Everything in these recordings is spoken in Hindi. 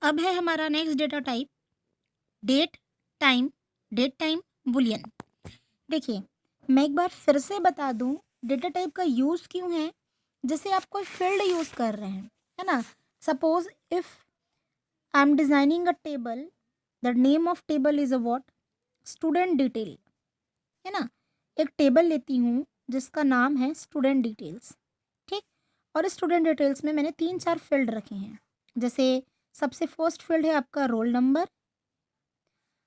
अब है हमारा next data type date time, boolean. देखिए, मैं एक बार फिर से बता दूं डेटा टाइप का यूज़ क्यों है। जैसे आप कोई फील्ड यूज़ कर रहे हैं, है ना। Suppose if I am designing a table, the name of table is a what, student detail, है ना। एक टेबल लेती हूँ जिसका नाम है स्टूडेंट डिटेल्स, ठीक। और स्टूडेंट डिटेल्स में मैंने 3-4 फील्ड रखे हैं। जैसे सबसे फर्स्ट फील्ड है आपका रोल नंबर,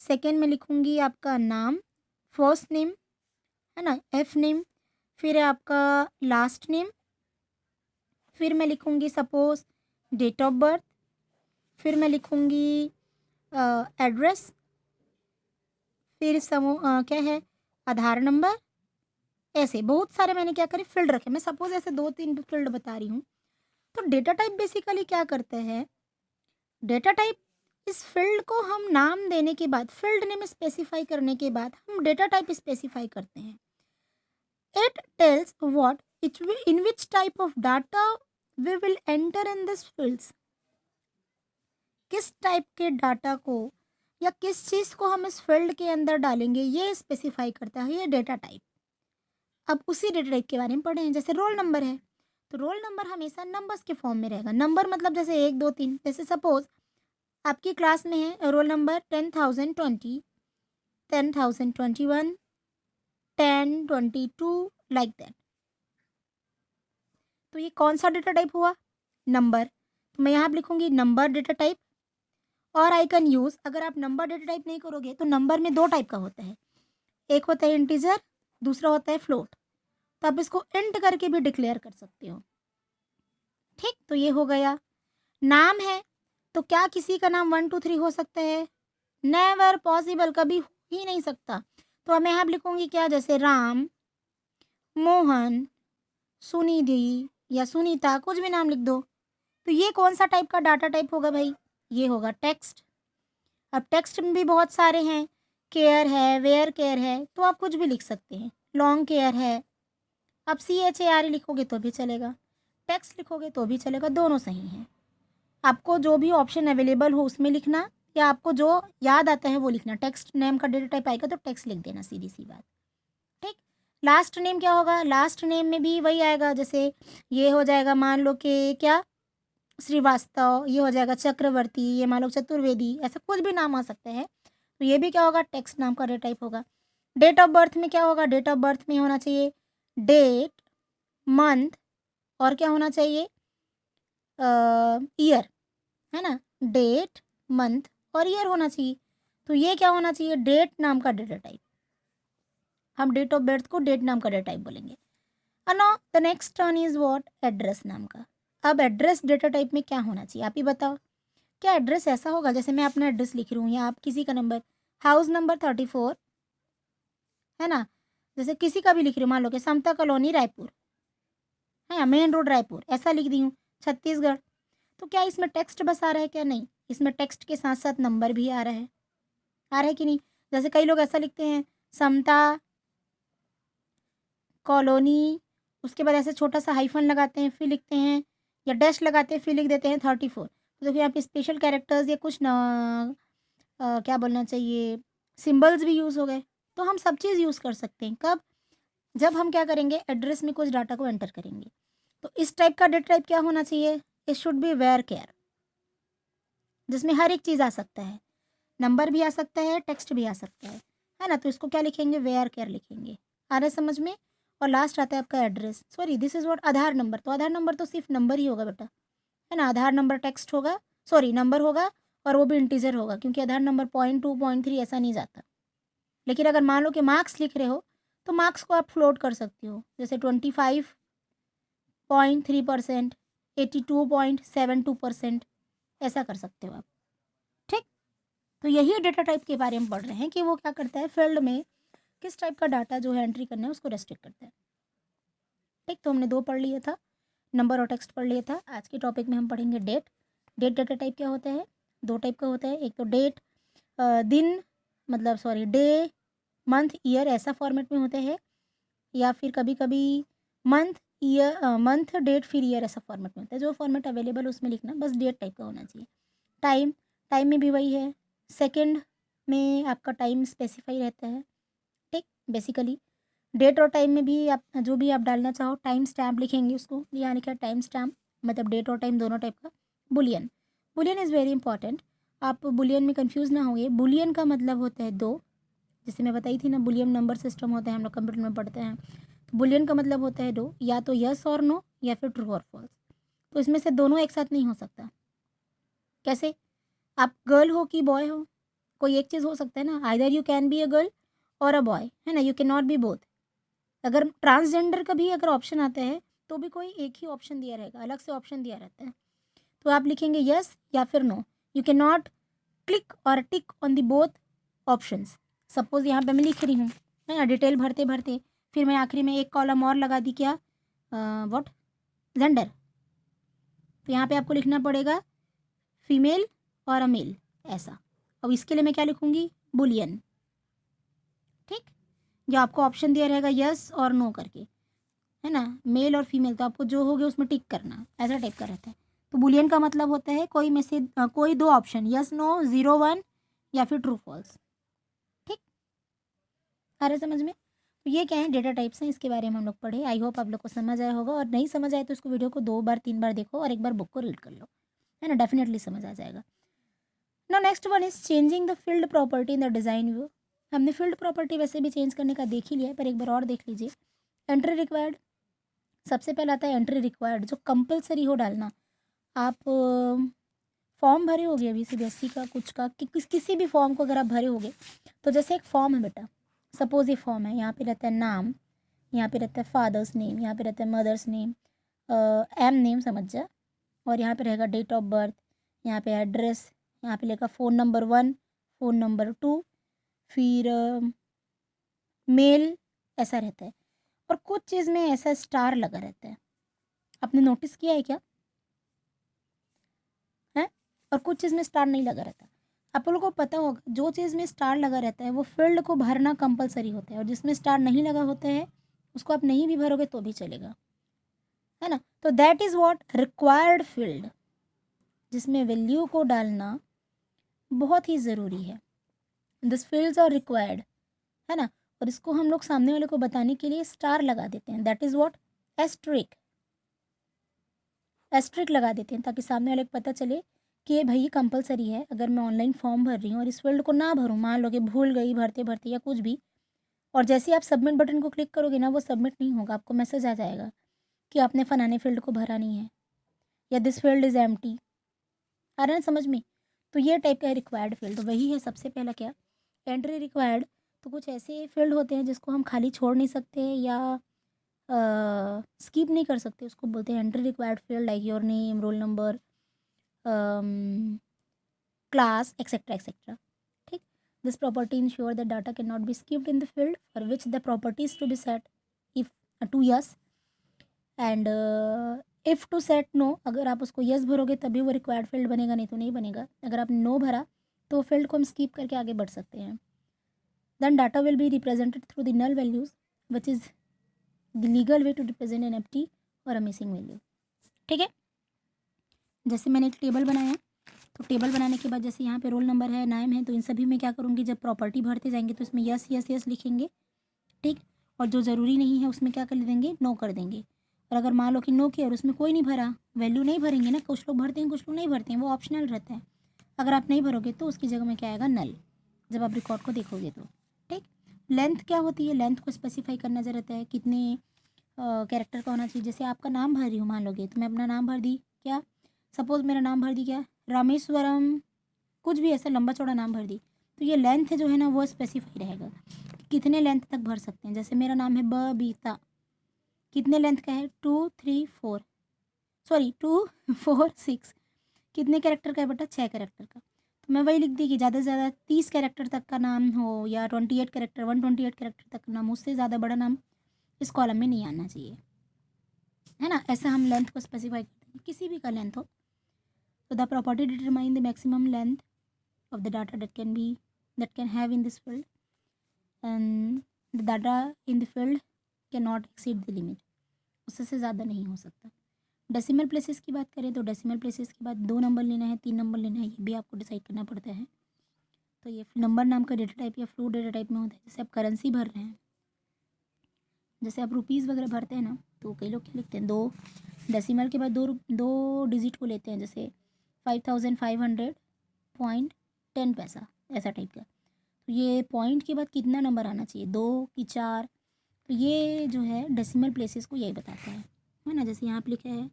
सेकेंड में लिखूंगी आपका नाम, फर्स्ट नेम, है ना, एफ नेम, फिर है आपका लास्ट नेम, फिर मैं लिखूंगी सपोज डेट ऑफ बर्थ, फिर मैं लिखूंगी एड्रेस, फिर क्या है आधार नंबर। ऐसे बहुत सारे मैंने क्या करे फील्ड रखे। मैं सपोज ऐसे 2-3 फील्ड बता रही हूँ। तो डेटा टाइप बेसिकली क्या करते हैं, डेटा टाइप इस फील्ड को हम नाम देने के बाद, फील्ड नेम स्पेसिफाई करने के बाद हम डेटा टाइप स्पेसिफाई करते हैं। It tells what it in which type of data we will enter in this fields. किस टाइप के डाटा को या किस चीज़ को हम इस फील्ड के अंदर डालेंगे, ये स्पेसिफाई करता है ये डेटा टाइप। अब उसी डेटा टाइप के बारे में पढ़े हैं। जैसे रोल नंबर है, तो रोल नंबर हमेशा नंबर्स के फॉर्म में रहेगा। नंबर मतलब जैसे 1 2 3। जैसे सपोज आपकी क्लास में है रोल नंबर 10,020, 10,021, 1022, लाइक दैट। तो ये कौन सा डेटा टाइप हुआ, नंबर। तो मैं यहाँ पे लिखूंगी नंबर डेटा टाइप। और आई कैन यूज़, अगर आप नंबर डेटा टाइप नहीं करोगे तो नंबर में 2 टाइप का होता है, एक होता है इंटीजर, दूसरा होता है फ्लोट। तो आप इसको इंट करके भी डिक्लेयर कर सकते हो, ठीक। तो ये हो गया। नाम है, तो क्या किसी का नाम 1 2 3 हो सकता है, नेवर पॉसिबल, कभी हो ही नहीं सकता। तो मैं यहाँ पे लिखूंगी क्या, जैसे राम, मोहन, सुनिधि या सुनीता, कुछ भी नाम लिख दो। तो ये कौन सा टाइप का डाटा टाइप होगा भाई, ये होगा टेक्स्ट। अब टेक्स्ट में भी बहुत सारे हैं, केयर है, वेयर केयर है, तो आप कुछ भी लिख सकते हैं। लॉन्ग केयर है, आप CHAR लिखोगे तो भी चलेगा, टेक्स्ट लिखोगे तो भी चलेगा, दोनों सही हैं। आपको जो भी ऑप्शन अवेलेबल हो उसमें लिखना, या आपको जो याद आता है वो लिखना। टेक्स्ट नेम का डेटा टाइप आएगा तो टेक्स्ट लिख देना, सीधी सी बात, ठीक। लास्ट नेम क्या होगा, लास्ट नेम में भी वही आएगा। जैसे ये हो जाएगा मान लो कि क्या, श्रीवास्तव, ये हो जाएगा चक्रवर्ती, ये मान लो चतुर्वेदी, ऐसा कुछ भी नाम आ सकते हैं। तो ये भी क्या होगा, टेक्स्ट नाम का डेटा टाइप होगा। डेट ऑफ बर्थ में क्या होगा, डेट ऑफ बर्थ में होना चाहिए डेट, मंथ, और क्या होना चाहिए ईयर, है ना। डेट, मंथ और ईयर होना चाहिए। तो ये क्या होना चाहिए, डेट नाम का डेटा टाइप। हम डेट ऑफ बर्थ को डेट नाम का डेटा टाइप बोलेंगे। Now the next turn is what, address नाम का। अब एड्रेस डेटा टाइप में क्या होना चाहिए, आप ही बताओ। क्या एड्रेस ऐसा होगा, जैसे मैं अपना एड्रेस लिख रही हूँ या आप किसी का नंबर, हाउस नंबर 34, है ना। जैसे किसी का भी लिख रही हूँ, मान लो कि समता कॉलोनी रायपुर, है ना, मेन रोड रायपुर, ऐसा लिख दी हूँ, छत्तीसगढ़। तो क्या इसमें टेक्स्ट बस आ रहा है, क्या नहीं, इसमें टेक्स्ट के साथ साथ नंबर भी आ रहा है, आ रहा है कि नहीं। जैसे कई लोग ऐसा लिखते हैं समता कॉलोनी, उसके बाद ऐसे छोटा सा हाइफन लगाते हैं, फिर लिखते हैं, या डैश लगाते हैं, फिर लिख देते हैं 34। तो देखिए यहाँ पे स्पेशल कैरेक्टर्स या कुछ ना क्या बोलना चाहिए, सिंबल्स भी यूज़ हो गए। तो हम सब चीज़ यूज़ कर सकते हैं, कब, जब हम क्या करेंगे, एड्रेस में कुछ डाटा को एंटर करेंगे। तो इस टाइप का डेटा टाइप क्या होना चाहिए, it should be where care, जिसमें हर एक चीज़ आ सकता है, नंबर भी आ सकता है, टेक्स्ट भी आ सकता है ना। तो इसको क्या लिखेंगे, वेयर केयर लिखेंगे। आ रहा है समझ में। और लास्ट आता है आपका address, sorry this is what, Aadhaar number. तो आधार नंबर तो सिर्फ नंबर ही होगा बेटा, है ना। आधार नंबर टेक्स्ट होगा, सॉरी नंबर होगा, और वो भी इंटीजर होगा, क्योंकि आधार नंबर 0.2 0.3 ऐसा नहीं जाता। लेकिन अगर मान लो कि मार्क्स लिख रहे हो, तो मार्क्स को आप फ्लोट कर सकते हो, जैसे 25.3%, 82.72%, ऐसा कर सकते हो आप, ठीक। तो यही डेटा टाइप के बारे में पढ़ रहे हैं कि वो क्या करता है, फील्ड में किस टाइप का डाटा जो है एंट्री करना है उसको रेस्ट्रिक्ट करता है, ठीक। तो हमने 2 पढ़ लिया था, नंबर और टेक्स्ट पढ़ लिया था। आज के टॉपिक में हम पढ़ेंगे डेट। डेट डेटा टाइप क्या होता है, 2 टाइप का होता है। एक तो डेट दिन, मतलब सॉरी डे, मंथ, ईयर, ऐसा फॉर्मेट में होते हैं, या फिर कभी कभी मंथ, ईयर, मंथ, डेट, फिर ईयर, ऐसा फॉर्मेट में होता है। जो फॉर्मेट अवेलेबल उसमें लिखना, बस डेट टाइप का होना चाहिए। टाइम, टाइम में भी वही है, सेकंड में आपका टाइम स्पेसिफाई रहता है, ठीक। बेसिकली डेट और टाइम में भी आप जो भी आप डालना चाहो टाइम स्टैम्प लिखेंगे उसको, यानी क्या टाइम स्टैम्प मतलब डेट और टाइम दोनों टाइप का। Boolean, Boolean is very important, आप बुलियन में कंफ्यूज ना होंगे। बुलियन का मतलब होता है दो, जैसे मैं बताई थी ना बुलियन नंबर सिस्टम होता है, हम लोग कंप्यूटर में पढ़ते हैं। तो बुलियन का मतलब होता है दो, या तो यस और नो या फिर ट्रू और फॉल्स। तो इसमें से दोनों एक साथ नहीं हो सकता। कैसे? आप गर्ल हो कि बॉय हो, कोई एक चीज़ हो सकता है ना, either you can be a girl और अ बॉय, है ना, you can not B both. अगर ट्रांसजेंडर का भी अगर ऑप्शन आता है तो भी कोई एक ही ऑप्शन दिया रहेगा, अलग से ऑप्शन दिया रहता है। तो आप लिखेंगे यस या फिर no, you can not click और tick on the both options. Suppose यहाँ पे मैं लिख रही हूँ, है ना, डिटेल भरते भरते फिर मैं आखिरी में एक कॉलम और लगा दी, क्या, व्हाट, जेंडर। तो यहाँ पे आपको लिखना पड़ेगा फीमेल और अ मेल, ऐसा। अब इसके लिए मैं क्या लिखूँगी, बुलियन, ठीक। जो आपको ऑप्शन दिया रहेगा यस और नो करके, है ना, मेल और फीमेल, तो आपको जो हो गया उसमें टिक करना, ऐसा टाइप का रहता है। तो बुलियन का मतलब होता है कोई में से कोई दो ऑप्शन, यस नो, 0 1 या फिर ट्रू फॉल्स, ठीक। आ रहा है समझ में? तो ये क्या है, डेटा टाइप्स हैं, इसके बारे में हम लोग पढ़े। आई होप आप लोग को समझ आया होगा, और नहीं समझ आए तो इसको वीडियो को 2 बार 3 बार देखो और एक बार बुक को रीड कर लो, है ना, डेफिनेटली समझ आ जाएगा। Now next one is changing the field property in the design view. हमने फील्ड प्रॉपर्टी वैसे भी चेंज करने का देख ही लिया है, पर एक बार और देख लीजिए। एंट्री रिक्वायर्ड, सबसे पहले आता है एंट्री रिक्वायर्ड, जो कंपलसरी हो डालना। आप फॉर्म भरे होगे अभी सीबीएसई का कुछ का, किसी भी फॉर्म को अगर आप भरे होगे, तो जैसे एक फॉर्म है बेटा, सपोज ये फॉर्म है, यहाँ पे रहता है नाम, यहाँ पे रहता है फादर्स नेम, यहाँ पे रहता है मदर्स नेम, एम नेम समझ जा, और यहाँ पे रहेगा डेट ऑफ बर्थ, यहाँ पे एड्रेस, यहाँ पे लिखा फ़ोन नंबर 1, फ़ोन नंबर 2, फिर मेल, ऐसा रहता है। और कुछ चीज़ में ऐसा स्टार लगा रहता है, आपने नोटिस किया है क्या, है? और कुछ चीज़ में स्टार नहीं लगा रहता। आप लोगों को पता होगा जो चीज़ में स्टार लगा रहता है वो फील्ड को भरना कंपलसरी होता है, और जिसमें स्टार नहीं लगा होता है उसको आप नहीं भी भरोगे तो भी चलेगा, है ना। तो that is what required field, जिसमें वैल्यू को डालना बहुत ही ज़रूरी है। दिस फील्ड्स आर रिक्वायर्ड, है ना। और इसको हम लोग सामने वाले को बताने के लिए स्टार लगा देते हैं, that is what asterisk, asterisk लगा देते हैं, ताकि सामने वाले को पता चले कि ये भाई कंपलसरी है। अगर मैं ऑनलाइन फॉर्म भर रही हूँ और इस फील्ड को ना भरूँ, मान लो कि भूल गई भरते भरते या कुछ भी, और जैसे ही आप सबमिट बटन को क्लिक करोगे ना, वो सबमिट नहीं होगा, आपको मैसेज आ जाएगा कि आपने फलाने फील्ड को भरा नहीं है, या दिस फील्ड इज़ एम्प्टी। आ रहा है समझ में? तो ये टाइप का है रिक्वायर्ड फील्ड। तो वही है सबसे पहला क्या, एंट्री रिक्वायर्ड। तो कुछ ऐसे फील्ड होते हैं जिसको हम खाली छोड़ नहीं सकते या स्किप नहीं कर सकते, उसको बोलते हैं entry required field, like your name, roll number, class, etcetera etcetera, ठीक। This property insure the data can not be skipped in the field for which the properties to be set if to yes, and if to set no, अगर आप उसको यस भरोगे तभी वो रिक्वायर्ड फील्ड बनेगा, नहीं तो नहीं बनेगा। अगर आप नो भरा तो फील्ड को हम स्किप करके आगे बढ़ सकते हैं। Then data will be represented through the null values which is the legal way to represent an empty or a missing value, ठीक है। जैसे मैंने एक टेबल बनाया, तो टेबल बनाने के बाद जैसे यहाँ पे रोल नंबर है, नाम है, तो इन सभी में क्या करूँगी, जब प्रॉपर्टी भरते जाएंगे तो इसमें यस यस यस लिखेंगे, ठीक। और जो ज़रूरी नहीं है उसमें क्या कर देंगे, नो कर देंगे। और अगर मान लो कि नो किया और उसमें कोई नहीं भरा, वैल्यू नहीं भरेंगे ना, कुछ लोग भरते हैं कुछ लोग नहीं भरते हैं, वो ऑप्शनल रहता है। अगर आप नहीं भरोगे तो उसकी जगह में क्या आएगा, नल, जब आप रिकॉर्ड को देखोगे तो, ठीक। लेंथ क्या होती है, लेंथ को स्पेसिफाई करना जरूरत रहता है, कितने कैरेक्टर का होना चाहिए। जैसे आपका नाम भर रही हूँ मान लोगे, तो मैं अपना नाम भर दी, क्या, सपोज मेरा नाम भर दी क्या, रामेश्वरम, कुछ भी ऐसा लंबा चौड़ा नाम भर दी, तो ये लेंथ जो है ना वो स्पेसिफाई रहेगा, कितने लेंथ तक भर सकते हैं। जैसे मेरा नाम है बबीता, कितने लेंथ का है, 2 3 4, सॉरी 2 4 6, कितने कैरेक्टर का है बेटा, 6 कैरेक्टर का। तो मैं वही लिख दी कि ज़्यादा से ज़्यादा 30 कैरेक्टर तक का नाम हो, या 28 कैरेक्टर 128 कैरेक्टर तक का नाम, उससे ज़्यादा बड़ा नाम इस कॉलम में नहीं आना चाहिए, है ना। ऐसा हम लेंथ को स्पेसिफाई करते हैं, किसी भी का लेंथ हो। तो the property determine the maximum length of the data that can have in this field, and the data in the field can not exceed the limit, उससे ज़्यादा नहीं हो सकता, डेसिमल प्लेसेस की बात करें तो डेसिमल प्लेसेस के बाद 2 नंबर लेना है, 3 नंबर लेना है, ये भी आपको डिसाइड करना पड़ता है। तो ये नंबर नाम का डेटा टाइप या फ्लोट डेटा टाइप में होता है। जैसे आप करेंसी भर रहे हैं, जैसे आप रुपीज़ वगैरह भरते हैं ना, तो कई लोग क्या लिखते हैं, 2 डेसिमल के बाद 2 डिजिट को लेते हैं, जैसे 5500.10 पैसा, ऐसा टाइप का। तो ये पॉइंट के बाद कितना नंबर आना चाहिए, 2 कि 4, तो ये जो है डेसिमल प्लेसेस को यही बताता है ना। जैसे यहाँ पे लिखा है,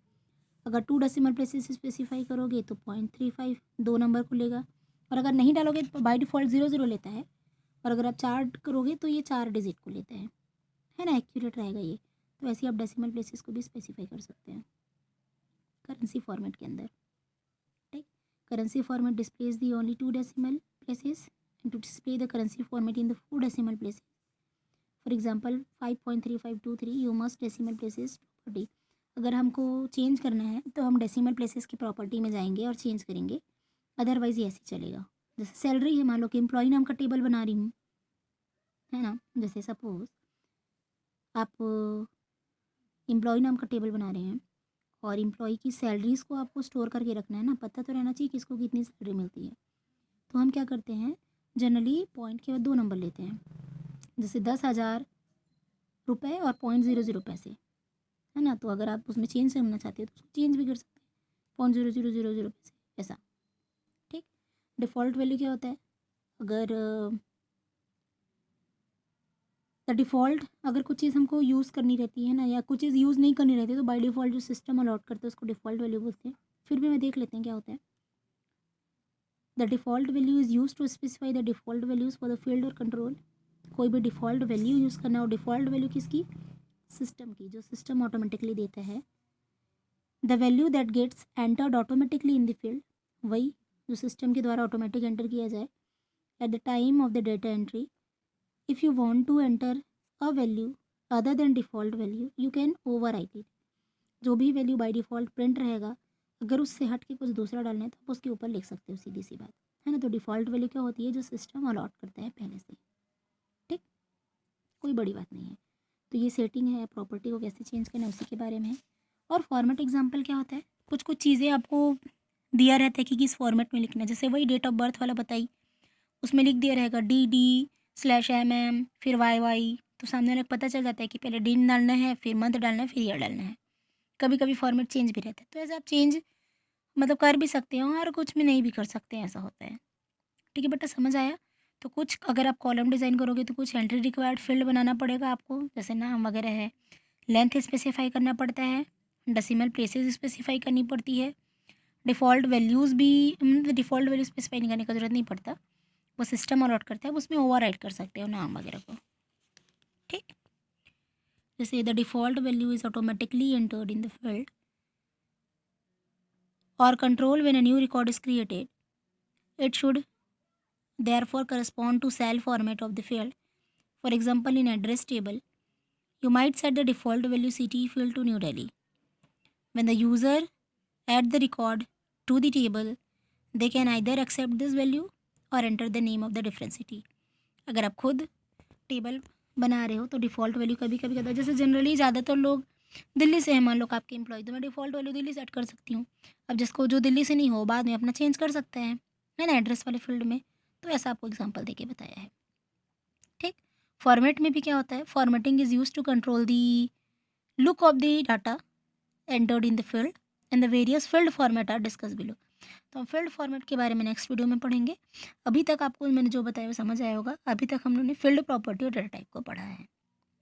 अगर 2 डेसिमल प्लेसेस स्पेसिफाई करोगे तो 0.35 2 नंबर को लेगा, और अगर नहीं डालोगे तो बाय डिफ़ॉल्ट 00 लेता है, और अगर आप 4 करोगे तो ये 4 डिजिट को लेते हैं, है ना, एक्यूरेट रहेगा ये। तो ऐसे आप डेसिमल प्लेसेस को भी स्पेसिफाई कर सकते हैं करेंसी फॉर्मेट के अंदर, ठीक। Currency format displays the only 2 decimal places and to display the currency format in the 4 decimal places, for example 5.3523 you must decimal places property. अगर हमको चेंज करना है तो हम डेसिमल प्लेसेस की प्रॉपर्टी में जाएंगे और चेंज करेंगे, अदरवाइज ये ऐसे चलेगा। जैसे सैलरी है, मान लो कि एम्प्लॉय नाम का टेबल बना रही हूँ, है ना, जैसे सपोज आप एम्प्लॉय नाम का टेबल बना रहे हैं और एम्प्लॉय की सैलरीज़ को आपको स्टोर करके रखना है ना, पता तो रहना चाहिए किसको कितनी सैलरी मिलती है। तो हम क्या करते हैं, जनरली पॉइंट के बाद 2 नंबर लेते हैं, जैसे 10,000 रुपये और 0.00 पैसे, है ना। तो अगर आप उसमें चेंज करना चाहते हो तो उसको चेंज भी कर सकते हैं, 0.0000 पैसे, ऐसा, ठीक। डिफ़ॉल्ट वैल्यू क्या होता है, अगर द डिफ़ॉल्ट, अगर कुछ चीज़ हमको यूज़ करनी रहती है ना, या कुछ चीज़ यूज़ नहीं करनी रहती, तो बाय डिफ़ॉल्ट जो सिस्टम अलॉट करता है उसको डिफ़ॉल्ट वैल्यू बोलते हैं। फिर भी मैं देख लेते हैं क्या होता है। The default value is use to specify the default values for the field और कंट्रोल। कोई भी डिफ़ॉल्ट वैल्यू यूज़ करना है, और डिफ़ॉल्ट वैल्यू किसकी, सिस्टम की, जो सिस्टम ऑटोमेटिकली देता है। The value that gets entered automatically in the field, वही जो सिस्टम के द्वारा ऑटोमेटिक एंटर किया जाए at the time of the data entry. If you want to enter a value other than default value you can overwrite it. जो भी वैल्यू बाय डिफ़ॉल्ट प्रिंट रहेगा, अगर उससे हट के कुछ दूसरा डालना है तो आप उसके ऊपर लिख सकते हो, सीधी सी बात है ना। तो डिफ़ॉल्ट वैल्यू क्या होती है, जो सिस्टम अलॉट करता है पहले से, ठीक, कोई बड़ी बात नहीं है। तो ये सेटिंग है, प्रॉपर्टी को कैसे चेंज करना है उसी के बारे में है। और फॉर्मेट एग्जाम्पल क्या होता है, कुछ कुछ चीज़ें आपको दिया रहता है कि किस फॉर्मेट में लिखना है। जैसे वही डेट ऑफ बर्थ वाला बताई, उसमें लिख दिया रहेगा DD/MM फिर YY, तो सामने वाले को पता चल जाता है कि पहले दिन डालना है, फिर मंथ डालना है, फिर ईयर डालना है। कभी कभी फॉर्मेट चेंज भी रहता है, तो ऐसे आप चेंज मतलब कर भी सकते हो और कुछ में नहीं भी कर सकते हैं, ऐसा होता है। ठीक है बेटा, समझ आया। तो कुछ अगर आप कॉलम डिज़ाइन करोगे तो कुछ एंट्री रिक्वायर्ड फील्ड बनाना पड़ेगा आपको, जैसे नाम वगैरह है, लेंथ स्पेसिफाई करना पड़ता है, डेसिमल प्लेसेस स्पेसिफाई करनी पड़ती है, डिफ़ॉल्ट वैल्यूज़ भी, डिफ़ॉल्ट वैल्यू स्पेसिफाई नहीं करने का जरूरत नहीं पड़ता, वो सिस्टम अलॉट करता है, उसमें ओवरराइड कर सकते हो नाम वगैरह को, ठीक। जैसे the default value is automatically entered in the field और control when a new record is created, it should therefore correspond to cell format of the field. For example, in address table, you might set the default value city field to New Delhi. When the user add the record to the table, they can either accept this value or enter the name of the different city. अगर आप खुद टेबल बना रहे हो तो डिफ़ॉल्ट वैल्यू कभी कभी करता है, जैसे जनरली ज़्यादातर लोग दिल्ली से है, मान लो कि आपके एम्प्लॉय, तो मैं डिफ़ॉल्ट वैल्यू दिल्ली सेट कर सकती हूँ। अब जिसको जो दिल्ली से नहीं हो, बाद में अपना चेंज कर सकते हैं, है ना, एड्रेस वाले फील्ड में। तो ऐसा आपको एग्जांपल देके बताया है, ठीक। फॉर्मेट में भी क्या होता है, formatting is use to control the look of the data entered in the field and the various field format are discuss below. तो हम फील्ड फॉर्मेट के बारे में नेक्स्ट वीडियो में पढ़ेंगे। अभी तक आपको मैंने जो बताया वो समझ आया होगा। अभी तक हम लोगों ने फील्ड प्रॉपर्टी और डेटा टाइप को पढ़ा है।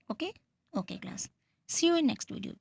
Okay okay class, see you in next video.